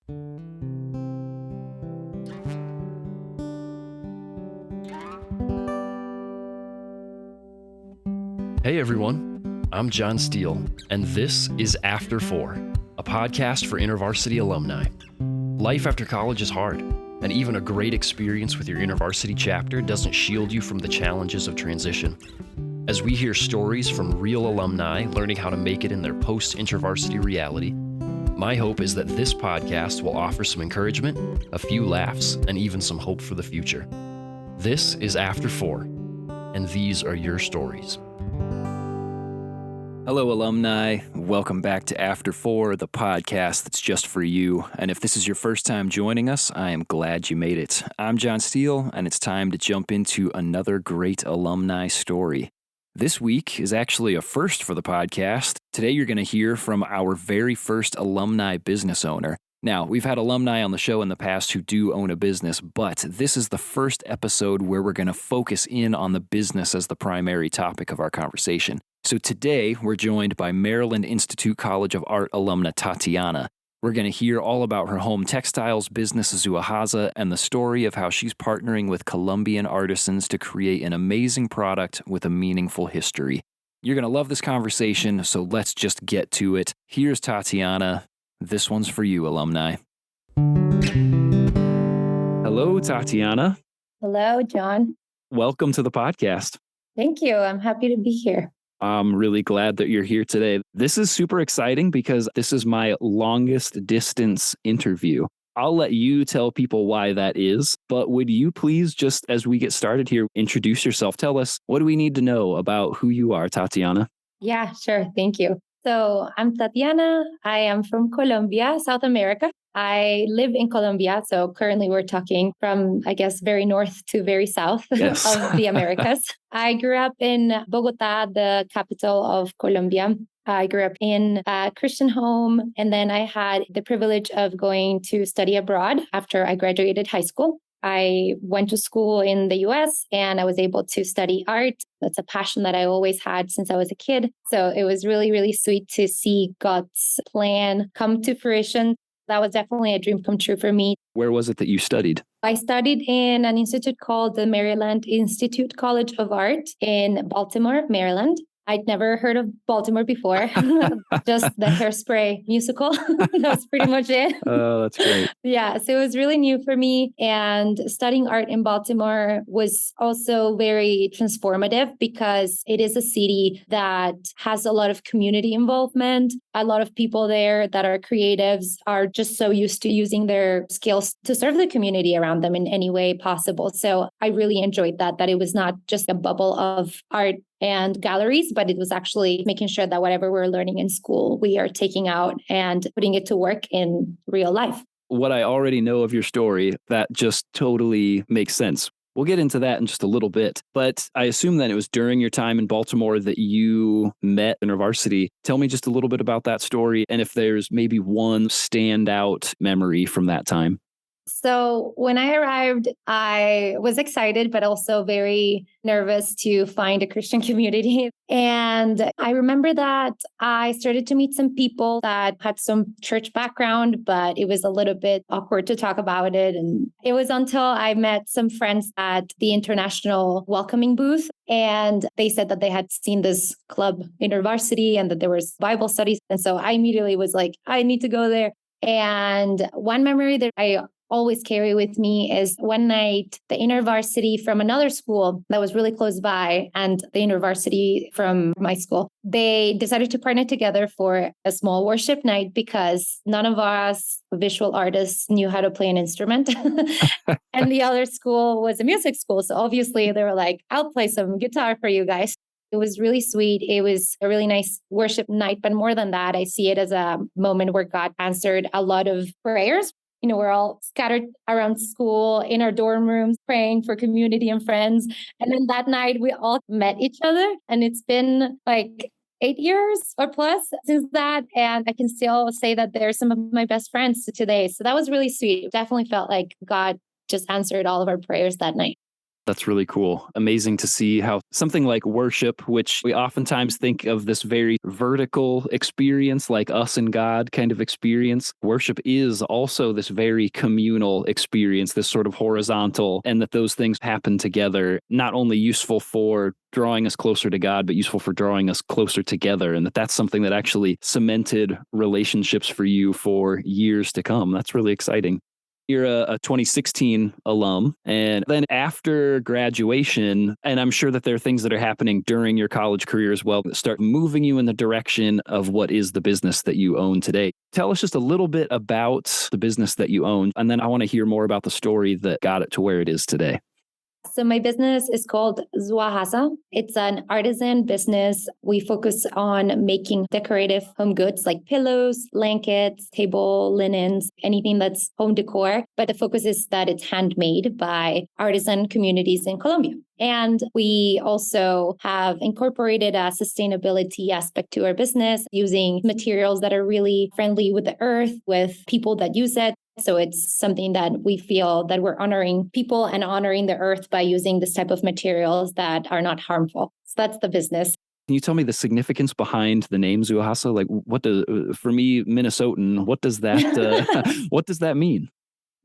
Hey everyone, I'm John Steele, and this is After 4, a podcast for InterVarsity alumni. Life after college is hard, and even a great experience with your InterVarsity chapter doesn't shield you from the challenges of transition. As we hear stories from real alumni learning how to make it in their post-InterVarsity reality, my hope is that this podcast will offer some encouragement, a few laughs, and even some hope for the future. This is After 4, and these are your stories. Hello, alumni. Welcome back to After 4, the podcast that's just for you. And if this is your first time joining us, I am glad you made it. I'm John Steele, and it's time to jump into another great alumni story. This week is actually a first for the podcast. Today, you're going to hear from our very first alumni business owner. Now, we've had alumni on the show in the past who do own a business, but this is the first episode where we're going to focus in on the business as the primary topic of our conversation. So today, we're joined by Maryland Institute College of Art alumna Tatiana. We're going to hear all about her home textiles business, Zuahaza, and the story of how she's partnering with Colombian artisans to create an amazing product with a meaningful history. You're going to love this conversation, so let's just get to it. Here's Tatiana. This one's for you, alumni. Hello, Tatiana. Hello, John. Welcome to the podcast. Thank you. I'm happy to be here. I'm really glad that you're here today. This is super exciting because this is my longest distance interview. I'll let you tell people why that is, but would you please, just as we get started here, introduce yourself? Tell us, what do we need to know about who you are, Tatiana? Yeah, sure. Thank you. So I'm Tatiana. I am from Colombia, South America. I live in Colombia. So currently we're talking from, I guess, very north to very south Yes. of the Americas. I grew up in Bogota, the capital of Colombia. I grew up in a Christian home, and then I had the privilege of going to study abroad after I graduated high school. I went to school in the US and I was able to study art. That's a passion that I always had since I was a kid. So it was really, really sweet to see God's plan come to fruition. That was definitely a dream come true for me. Where was it that you studied? I studied in an institute called the Maryland Institute College of Art in Baltimore, Maryland. I'd never heard of Baltimore before, just the Hairspray musical. That's pretty much it. Oh, that's great. Yeah, so it was really new for me. And studying art in Baltimore was also very transformative because it is a city that has a lot of community involvement. A lot of people there that are creatives are just so used to using their skills to serve the community around them in any way possible. So I really enjoyed that it was not just a bubble of art and galleries, but it was actually making sure that whatever we're learning in school, we are taking out and putting it to work in real life. What I already know of your story, that just totally makes sense. We'll get into that in just a little bit, but I assume that it was during your time in Baltimore that you met InterVarsity. Tell me just a little bit about that story and if there's maybe one standout memory from that time. So when I arrived, I was excited, but also very nervous to find a Christian community. And I remember that I started to meet some people that had some church background, but it was a little bit awkward to talk about it. And it was until I met some friends at the international welcoming booth. And they said that they had seen this club InterVarsity and that there was Bible studies. And so I immediately was like, I need to go there. And one memory that I always carry with me is one night, the InterVarsity from another school that was really close by and the InterVarsity from my school, they decided to partner together for a small worship night because none of us visual artists knew how to play an instrument. And the other school was a music school. So obviously they were like, I'll play some guitar for you guys. It was really sweet. It was a really nice worship night. But more than that, I see it as a moment where God answered a lot of prayers. You know, we're all scattered around school in our dorm rooms, praying for community and friends. And then that night we all met each other. And it's been like 8 years or plus since that. And I can still say that they're some of my best friends today. So that was really sweet. It definitely felt like God just answered all of our prayers that night. That's really cool. Amazing to see how something like worship, which we oftentimes think of this very vertical experience, like us and God kind of experience, worship is also this very communal experience, this sort of horizontal, and that those things happen together, not only useful for drawing us closer to God, but useful for drawing us closer together. And that's something that actually cemented relationships for you for years to come. That's really exciting. You're a 2016 alum. And then after graduation, and I'm sure that there are things that are happening during your college career as well that start moving you in the direction of what is the business that you own today. Tell us just a little bit about the business that you own. And then I want to hear more about the story that got it to where it is today. So my business is called Zuahaza. It's an artisan business. We focus on making decorative home goods like pillows, blankets, table linens, anything that's home decor. But the focus is that it's handmade by artisan communities in Colombia. And we also have incorporated a sustainability aspect to our business using materials that are really friendly with the earth, with people that use it. So it's something that we feel that we're honoring people and honoring the earth by using this type of materials that are not harmful. So that's the business. Can you tell me the significance behind the name Zuahaza? Like, for me, Minnesotan, what does that what does that mean?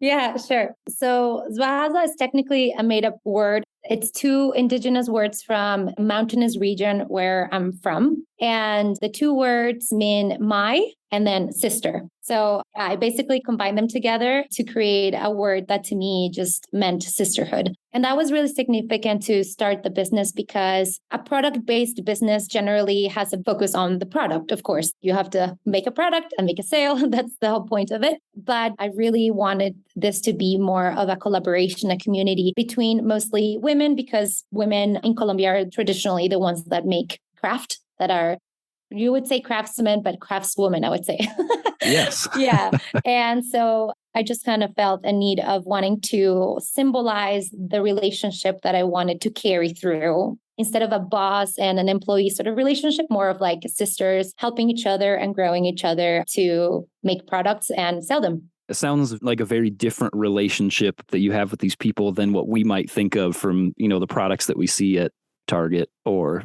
Yeah, sure. So Zuahaza is technically a made up word. It's two indigenous words from a mountainous region where I'm from. And the two words mean my and then sister. So I basically combined them together to create a word that to me just meant sisterhood. And that was really significant to start the business because a product-based business generally has a focus on the product. Of course, you have to make a product and make a sale. That's the whole point of it. But I really wanted this to be more of a collaboration, a community between mostly women, because women in Colombia are traditionally the ones that make craft, that are, you would say craftsmen, but craftswomen, I would say. Yes. Yeah. And so I just kind of felt a need of wanting to symbolize the relationship that I wanted to carry through. Instead of a boss and an employee sort of relationship, more of like sisters helping each other and growing each other to make products and sell them. It sounds like a very different relationship that you have with these people than what we might think of from, the products that we see at Target or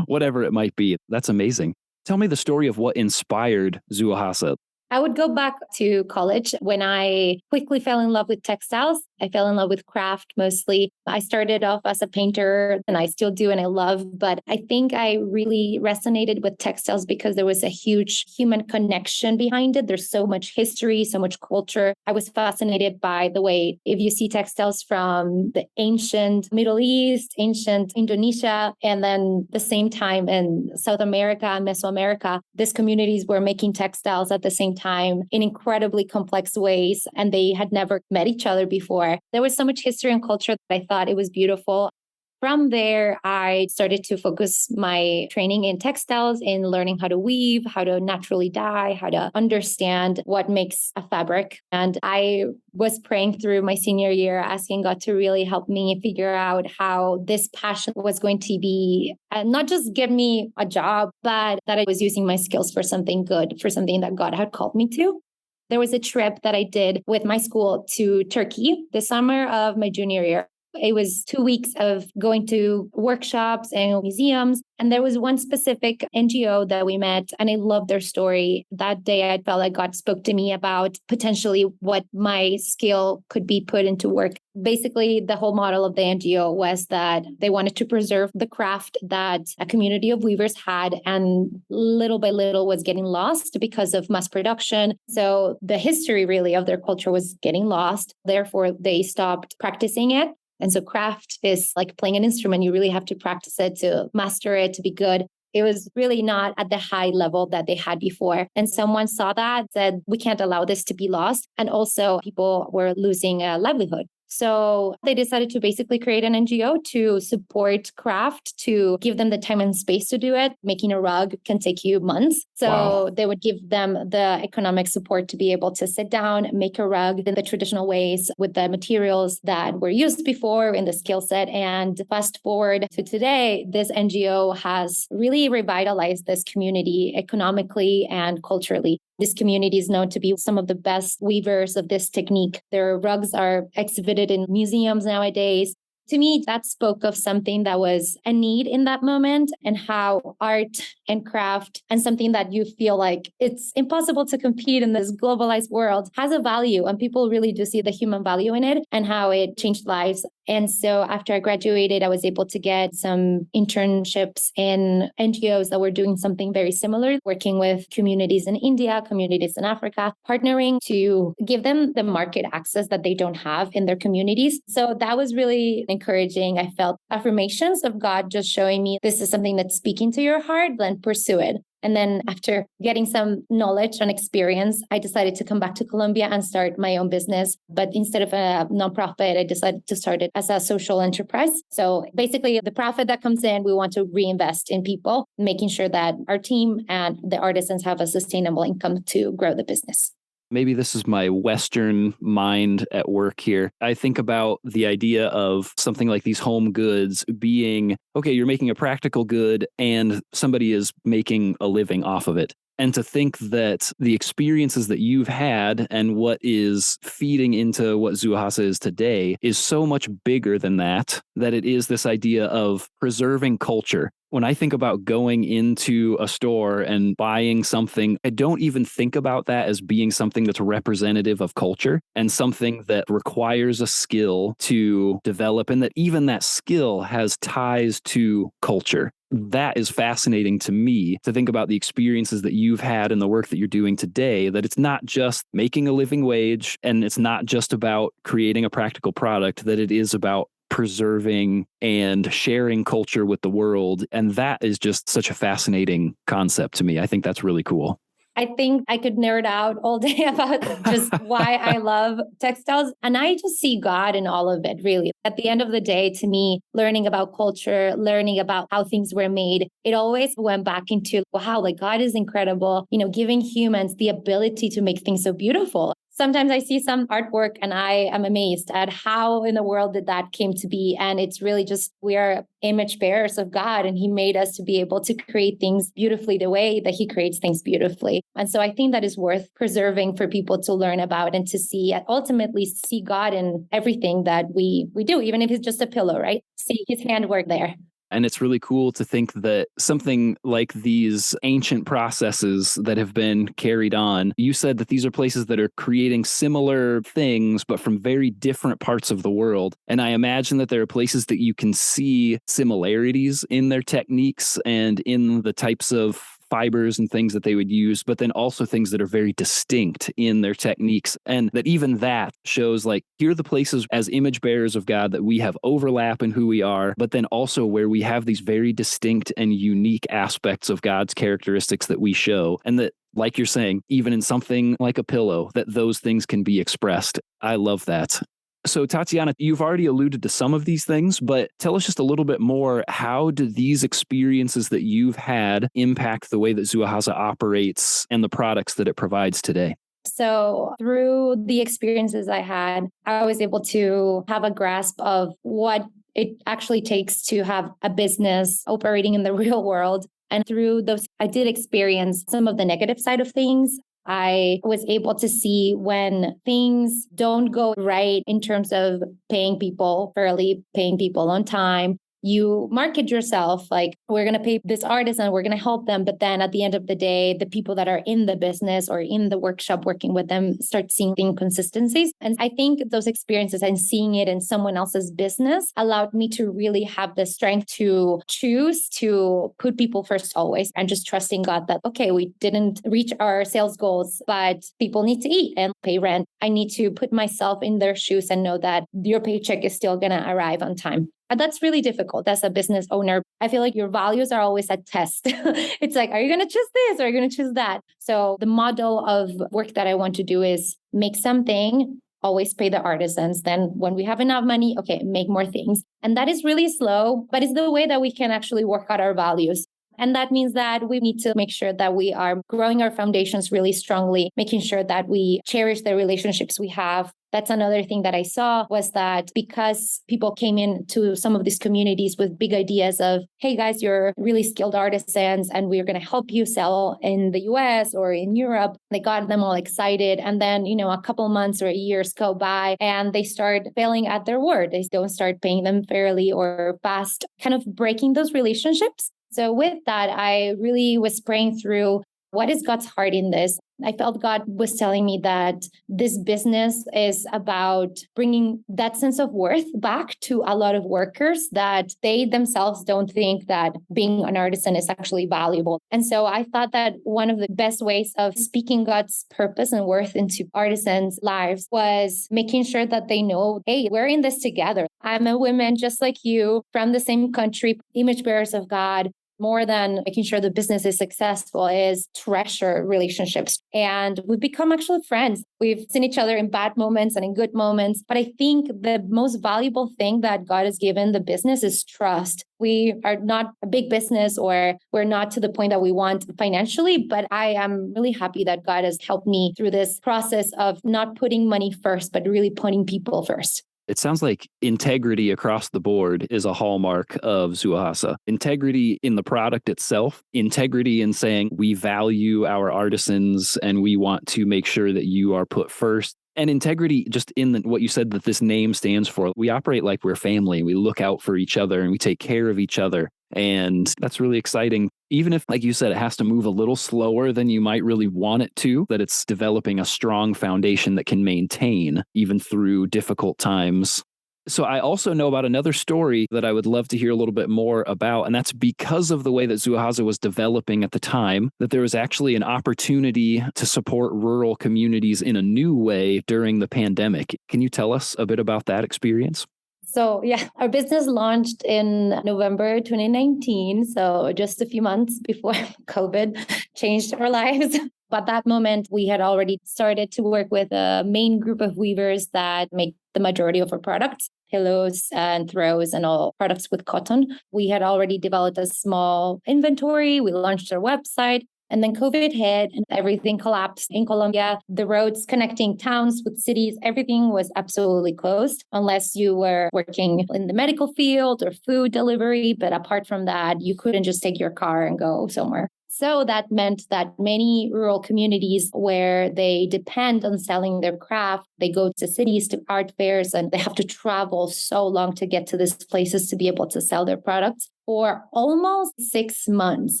whatever it might be. That's amazing. Tell me the story of what inspired Zuahaza. I would go back to college when I quickly fell in love with textiles. I fell in love with craft mostly. I started off as a painter and I still do and I love, but I think I really resonated with textiles because there was a huge human connection behind it. There's so much history, so much culture. I was fascinated by the way, if you see textiles from the ancient Middle East, ancient Indonesia, and then the same time in South America and Mesoamerica, these communities were making textiles at the same time in incredibly complex ways, and they had never met each other before. There was so much history and culture that I thought it was beautiful. From there, I started to focus my training in textiles, in learning how to weave, how to naturally dye, how to understand what makes a fabric. And I was praying through my senior year, asking God to really help me figure out how this passion was going to be, not just give me a job, but that I was using my skills for something good, for something that God had called me to. There was a trip that I did with my school to Turkey the summer of my junior year. It was 2 weeks of going to workshops and museums. And there was one specific NGO that we met, and I loved their story. That day, I felt like God spoke to me about potentially what my skill could be put into work. Basically, the whole model of the NGO was that they wanted to preserve the craft that a community of weavers had, and little by little was getting lost because of mass production. So the history really of their culture was getting lost. Therefore, they stopped practicing it. And so craft is like playing an instrument. You really have to practice it to master it, to be good. It was really not at the high level that they had before. And someone saw that, said, we can't allow this to be lost. And also people were losing a livelihood. So they decided to basically create an NGO to support craft, to give them the time and space to do it. Making a rug can take you months. So Wow. They would give them the economic support to be able to sit down, make a rug in the traditional ways with the materials that were used before in the skill set. And fast forward to today, this NGO has really revitalized this community economically and culturally. This community is known to be some of the best weavers of this technique. Their rugs are exhibited in museums nowadays. to me, that spoke of something that was a need in that moment, and how art and craft and something that you feel like it's impossible to compete in this globalized world has a value, and people really do see the human value in it and how it changed lives. And so after I graduated, I was able to get some internships in NGOs that were doing something very similar, working with communities in India, communities in Africa, partnering to give them the market access that they don't have in their communities. So that was really encouraging. I felt affirmations of God just showing me this is something that's speaking to your heart, then pursue it. And then after getting some knowledge and experience, I decided to come back to Colombia and start my own business. But instead of a nonprofit, I decided to start it as a social enterprise. So basically, the profit that comes in, we want to reinvest in people, making sure that our team and the artisans have a sustainable income to grow the business. Maybe this is my Western mind at work here. I think about the idea of something like these home goods being, okay, you're making a practical good and somebody is making a living off of it. And to think that the experiences that you've had and what is feeding into what Zuahaza is today is so much bigger than that it is this idea of preserving culture. When I think about going into a store and buying something, I don't even think about that as being something that's representative of culture and something that requires a skill to develop, and that even that skill has ties to culture. That is fascinating to me, to think about the experiences that you've had and the work that you're doing today, that it's not just making a living wage and it's not just about creating a practical product, that it is about preserving and sharing culture with the world. And that is just such a fascinating concept to me. I think that's really cool. I think I could nerd out all day about just why I love textiles. And I just see God in all of it, really. At the end of the day, to me, learning about culture, learning about how things were made, it always went back into, wow, like God is incredible, giving humans the ability to make things so beautiful. Sometimes I see some artwork and I am amazed at how in the world did that came to be. And it's really just, we are image bearers of God, and he made us to be able to create things beautifully the way that he creates things beautifully. And so I think that is worth preserving for people to learn about and to see, ultimately see God in everything that we do, even if it's just a pillow, right? See his handwork there. And it's really cool to think that something like these ancient processes that have been carried on, you said that these are places that are creating similar things, but from very different parts of the world. And I imagine that there are places that you can see similarities in their techniques and in the types of fibers and things that they would use, but then also things that are very distinct in their techniques. And that even that shows, like, here are the places as image bearers of God that we have overlap in who we are, but then also where we have these very distinct and unique aspects of God's characteristics that we show. And that, like you're saying, even in something like a pillow, that those things can be expressed. I love that. So, Tatiana, you've already alluded to some of these things, but tell us just a little bit more. How do these experiences that you've had impact the way that Zuahaza operates and the products that it provides today? So through the experiences I had, I was able to have a grasp of what it actually takes to have a business operating in the real world. And through those, I did experience some of the negative side of things. I was able to see when things don't go right in terms of paying people fairly, paying people on time. You market yourself like, we're going to pay this artisan, we're going to help them. But then at the end of the day, the people that are in the business or in the workshop working with them start seeing inconsistencies. And I think those experiences and seeing it in someone else's business allowed me to really have the strength to choose to put people first always, and just trusting God that, okay, we didn't reach our sales goals, but people need to eat and pay rent. I need to put myself in their shoes and know that your paycheck is still going to arrive on time. And that's really difficult as a business owner. I feel like your values are always at test. It's like, are you going to choose this or are you going to choose that? So the model of work that I want to do is make something, always pay the artisans. Then when we have enough money, okay, make more things. And that is really slow, but it's the way that we can actually work out our values. And that means that we need to make sure that we are growing our foundations really strongly, making sure that we cherish the relationships we have, That's another thing that I saw was that because people came into some of these communities with big ideas of, hey guys, you're really skilled artisans and we're going to help you sell in the US or in Europe, they got them all excited. And then, a couple months or years go by and they start failing at their word. They don't start paying them fairly or fast, kind of breaking those relationships. So with that, I really was praying through what is God's heart in this? I felt God was telling me that this business is about bringing that sense of worth back to a lot of workers that they themselves don't think that being an artisan is actually valuable. And so I thought that one of the best ways of speaking God's purpose and worth into artisans' lives was making sure that they know, hey, we're in this together. I'm a woman just like you from the same country, image bearers of God. More than making sure the business is successful is treasure relationships. And we've become actual friends. We've seen each other in bad moments and in good moments. But I think the most valuable thing that God has given the business is trust. We are not a big business or we're not to the point that we want financially, but I am really happy that God has helped me through this process of not putting money first, but really putting people first. It sounds like integrity across the board is a hallmark of Zuahaza. Integrity in the product itself, integrity in saying we value our artisans and we want to make sure that you are put first. And integrity just in what you said that this name stands for. We operate like we're family. We look out for each other and we take care of each other. And that's really exciting. Even if, like you said, it has to move a little slower than you might really want it to, that it's developing a strong foundation that can maintain even through difficult times. So I also know about another story that I would love to hear a little bit more about, and that's because of the way that Zuahaza was developing at the time, that there was actually an opportunity to support rural communities in a new way during the pandemic. Can you tell us a bit about that experience? So our business launched in November 2019. So just a few months before COVID changed our lives. But that moment, we had already started to work with a main group of weavers that make the majority of our products, pillows and throws and all products with cotton. We had already developed a small inventory. We launched our website. And then COVID hit and everything collapsed in Colombia. The roads connecting towns with cities, everything was absolutely closed unless you were working in the medical field or food delivery. But apart from that, you couldn't just take your car and go somewhere. So that meant that many rural communities where they depend on selling their craft, they go to cities, to art fairs, and they have to travel so long to get to these places to be able to sell their products. For almost 6 months,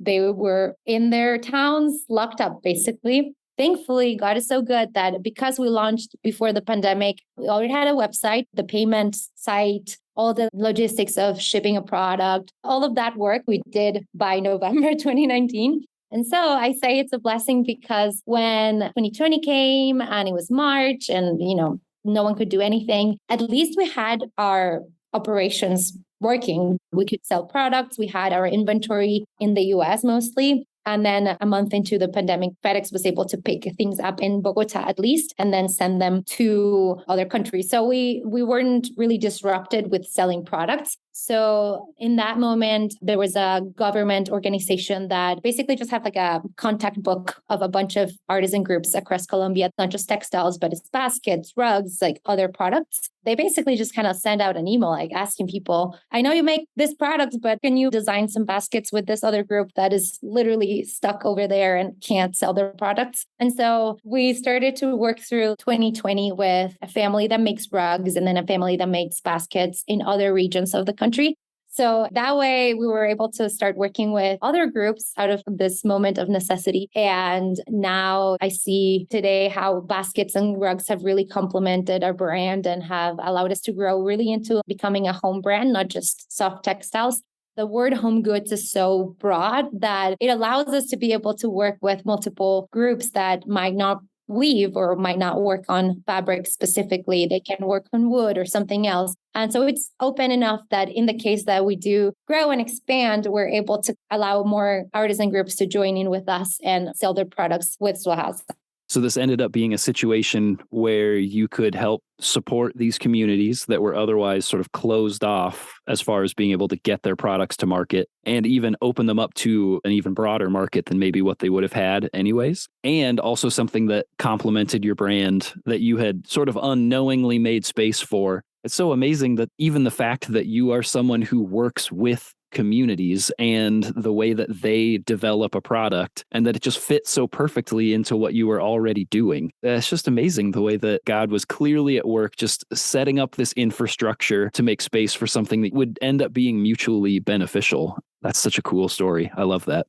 they were in their towns, locked up, basically. Thankfully, God is so good that because we launched before the pandemic, we already had a website, the payment site, all the logistics of shipping a product, all of that work we did by November 2019. And so I say it's a blessing because when 2020 came and it was March and, no one could do anything, at least we had our operations working. We could sell products. We had our inventory in the US mostly. And then a month into the pandemic, FedEx was able to pick things up in Bogota at least, and then send them to other countries. So we weren't really disrupted with selling products. So in that moment, there was a government organization that basically just had like a contact book of a bunch of artisan groups across Colombia, not just textiles, but it's baskets, rugs, like other products. They basically just kind of send out an email, like asking people, I know you make this product, but can you design some baskets with this other group that is literally stuck over there and can't sell their products? And so we started to work through 2020 with a family that makes rugs and then a family that makes baskets in other regions of the country. So that way we were able to start working with other groups out of this moment of necessity. And now I see today how baskets and rugs have really complemented our brand and have allowed us to grow really into becoming a home brand, not just soft textiles. The word home goods is so broad that it allows us to be able to work with multiple groups that might not weave or might not work on fabric specifically. They can work on wood or something else. And so it's open enough that in the case that we do grow and expand, we're able to allow more artisan groups to join in with us and sell their products with Zuahaza. So this ended up being a situation where you could help support these communities that were otherwise sort of closed off as far as being able to get their products to market, and even open them up to an even broader market than maybe what they would have had anyways. And also something that complemented your brand that you had sort of unknowingly made space for. It's so amazing that even the fact that you are someone who works with communities and the way that they develop a product, and that it just fits so perfectly into what you were already doing. It's just amazing the way that God was clearly at work just setting up this infrastructure to make space for something that would end up being mutually beneficial. That's such a cool story. I love that.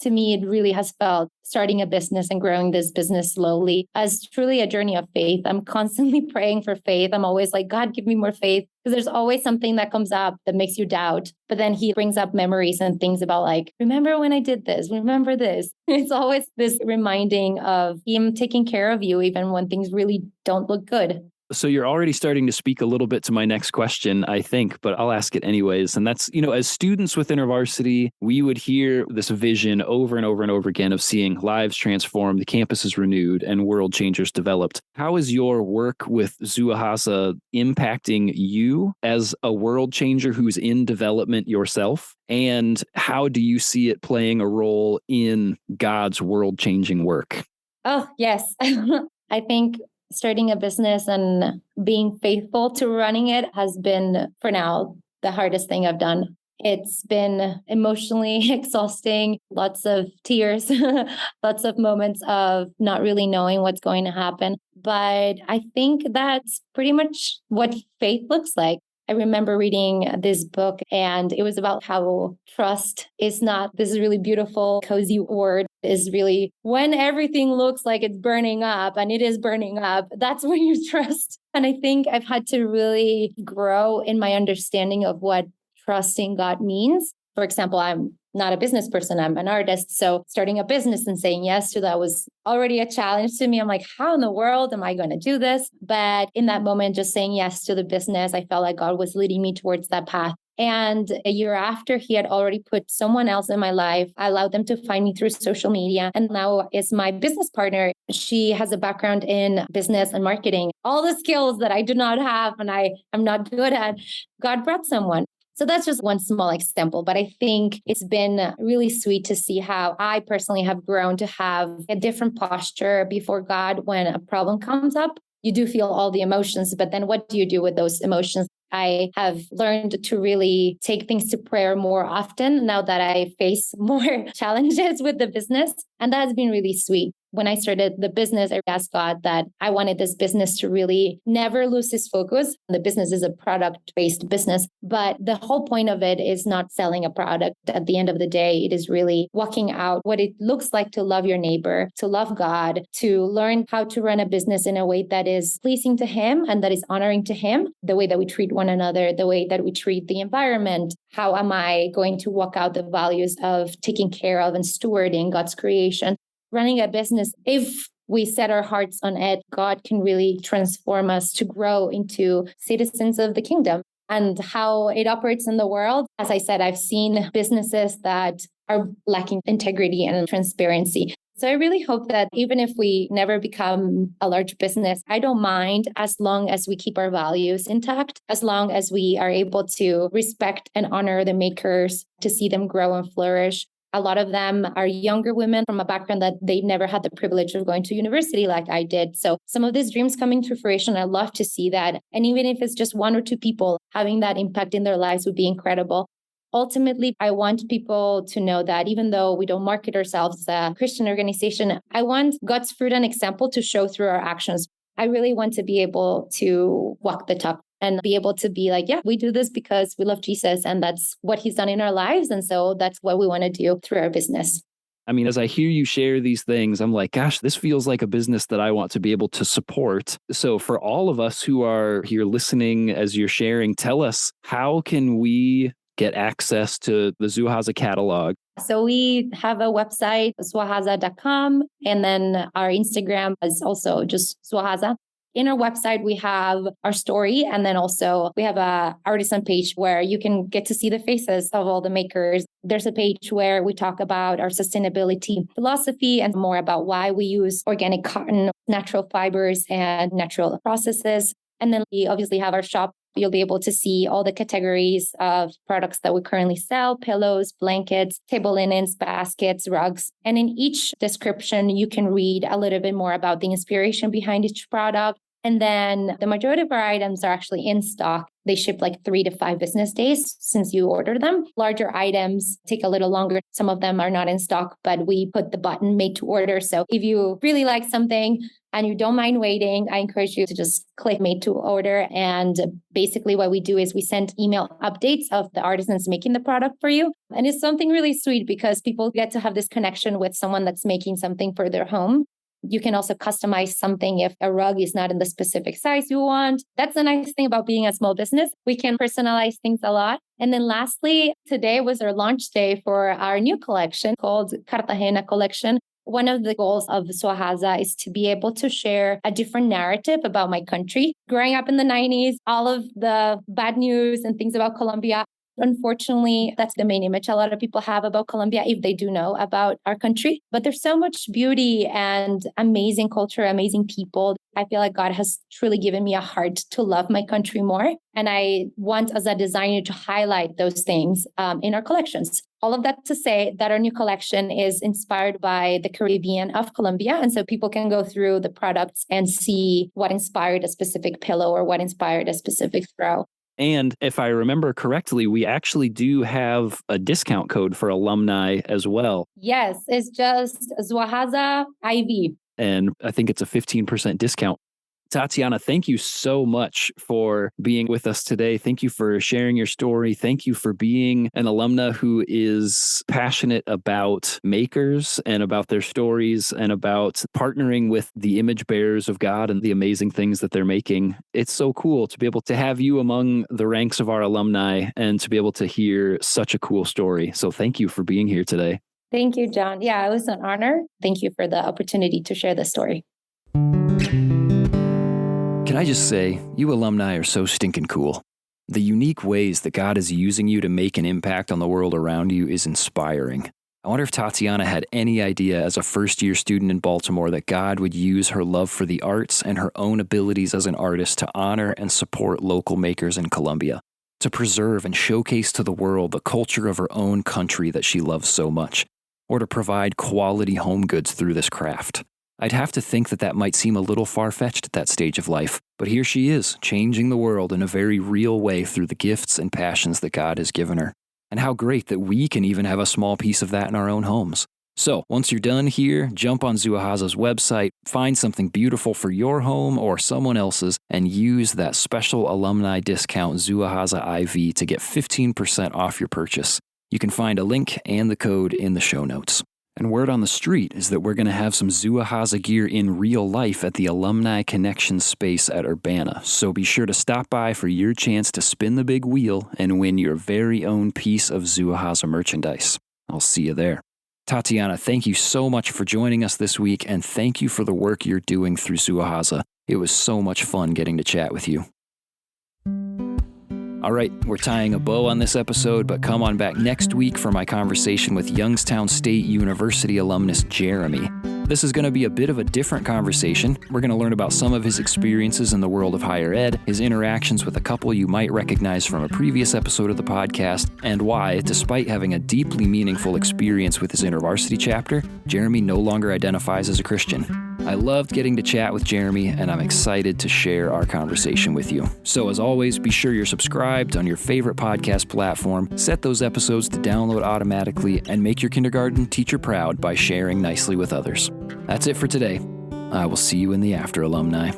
To me, it really has felt starting a business and growing this business slowly as truly a journey of faith. I'm constantly praying for faith. I'm always like, God, give me more faith. Because there's always something that comes up that makes you doubt. But then he brings up memories and things about like, remember when I did this? Remember this? It's always this reminding of him taking care of you, even when things really don't look good. So you're already starting to speak a little bit to my next question, I think, but I'll ask it anyways. And that's, as students with InterVarsity, we would hear this vision over and over and over again of seeing lives transformed, the campuses renewed, and world changers developed. How is your work with Zuahaza impacting you as a world changer who's in development yourself? And how do you see it playing a role in God's world changing work? Oh, yes. I think starting a business and being faithful to running it has been, for now, the hardest thing I've done. It's been emotionally exhausting, lots of tears, lots of moments of not really knowing what's going to happen. But I think that's pretty much what faith looks like. I remember reading this book, and it was about how trust is not this really beautiful, cozy word. Is really when everything looks like it's burning up, and it is burning up, that's when you trust. And I think I've had to really grow in my understanding of what trusting God means. For example, I'm not a business person, I'm an artist. So starting a business and saying yes to that was already a challenge to me. I'm like, how in the world am I going to do this? But in that moment, just saying yes to the business, I felt like God was leading me towards that path. And a year after, he had already put someone else in my life. I allowed them to find me through social media. And now is my business partner. She has a background in business and marketing, all the skills that I do not have and I am not good at. God brought someone. So that's just one small example, but I think it's been really sweet to see how I personally have grown to have a different posture before God when a problem comes up. You do feel all the emotions, but then what do you do with those emotions? I have learned to really take things to prayer more often now that I face more challenges with the business. And that has been really sweet. When I started the business, I asked God that I wanted this business to really never lose its focus. The business is a product-based business, but the whole point of it is not selling a product. At the end of the day, it is really walking out what it looks like to love your neighbor, to love God, to learn how to run a business in a way that is pleasing to Him and that is honoring to Him, the way that we treat one another, the way that we treat the environment. How am I going to walk out the values of taking care of and stewarding God's creation? Running a business, if we set our hearts on it, God can really transform us to grow into citizens of the kingdom. And how it operates in the world, as I said, I've seen businesses that are lacking integrity and transparency. So I really hope that even if we never become a large business, I don't mind as long as we keep our values intact, as long as we are able to respect and honor the makers, to see them grow and flourish. A lot of them are younger women from a background that they've never had the privilege of going to university like I did. So some of these dreams coming to fruition, I love to see that. And even if it's just one or two people, having that impact in their lives would be incredible. Ultimately, I want people to know that even though we don't market ourselves as a Christian organization, I want God's fruit and example to show through our actions. I really want to be able to walk the talk and be able to be like, yeah, we do this because we love Jesus and that's what He's done in our lives. And so that's what we want to do through our business. I mean, as I hear you share these things, I'm like, gosh, this feels like a business that I want to be able to support. So for all of us who are here listening as you're sharing, tell us, how can we get access to the Zuahaza catalog? So we have a website, zuahaza.com, and then our Instagram is also just Zuahaza. In our website, we have our story, and then also we have a artisan page where you can get to see the faces of all the makers. There's a page where we talk about our sustainability philosophy and more about why we use organic cotton, natural fibers, and natural processes. And then we obviously have our shop. You'll be able to see all the categories of products that we currently sell: pillows, blankets, table linens, baskets, rugs. And in each description, you can read a little bit more about the inspiration behind each product. And then the majority of our items are actually in stock. They ship like 3 to 5 business days since you order them. Larger items take a little longer. Some of them are not in stock, but we put the button made to order. So if you really like something and you don't mind waiting, I encourage you to just click made to order. And basically what we do is we send email updates of the artisans making the product for you. And it's something really sweet because people get to have this connection with someone that's making something for their home. You can also customize something if a rug is not in the specific size you want. That's the nice thing about being a small business. We can personalize things a lot. And then lastly, today was our launch day for our new collection called Cartagena collection. One of the goals of Zuahaza is to be able to share a different narrative about my country. Growing up in the 90s, all of the bad news and things about Colombia, unfortunately, that's the main image a lot of people have about Colombia, if they do know about our country. But there's so much beauty and amazing culture, amazing people. I feel like God has truly given me a heart to love my country more. And I want, as a designer, to highlight those things in our collections. All of that to say that our new collection is inspired by the Caribbean of Colombia. And so people can go through the products and see what inspired a specific pillow or what inspired a specific throw. And if I remember correctly, we actually do have a discount code for alumni as well. Yes, it's just Zuahaza IV. And I think it's a 15% discount. Tatiana, thank you so much for being with us today. Thank you for sharing your story. Thank you for being an alumna who is passionate about makers and about their stories and about partnering with the image bearers of God and the amazing things that they're making. It's so cool to be able to have you among the ranks of our alumni and to be able to hear such a cool story. So thank you for being here today. Thank you, John. Yeah, it was an honor. Thank you for the opportunity to share this story. Can I just say, you alumni are so stinking cool. The unique ways that God is using you to make an impact on the world around you is inspiring. I wonder if Tatiana had any idea as a first-year student in Baltimore that God would use her love for the arts and her own abilities as an artist to honor and support local makers in Colombia, to preserve and showcase to the world the culture of her own country that she loves so much, or to provide quality home goods through this craft. I'd have to think that might seem a little far-fetched at that stage of life, but here she is, changing the world in a very real way through the gifts and passions that God has given her. And how great that we can even have a small piece of that in our own homes. So, once you're done here, jump on Zuahaza's website, find something beautiful for your home or someone else's, and use that special alumni discount Zuahaza IV to get 15% off your purchase. You can find a link and the code in the show notes. And word on the street is that we're going to have some Zuahaza gear in real life at the Alumni Connection space at Urbana, so be sure to stop by for your chance to spin the big wheel and win your very own piece of Zuahaza merchandise. I'll see you there. Tatiana, thank you so much for joining us this week, and thank you for the work you're doing through Zuahaza. It was so much fun getting to chat with you. All right, we're tying a bow on this episode, but come on back next week for my conversation with Youngstown State University alumnus Jeremy. This is going to be a bit of a different conversation. We're going to learn about some of his experiences in the world of higher ed, his interactions with a couple you might recognize from a previous episode of the podcast, and why, despite having a deeply meaningful experience with his InterVarsity chapter, Jeremy no longer identifies as a Christian. I loved getting to chat with Jeremy, and I'm excited to share our conversation with you. So as always, be sure you're subscribed on your favorite podcast platform, set those episodes to download automatically, and make your kindergarten teacher proud by sharing nicely with others. That's it for today. I will see you in the after, alumni.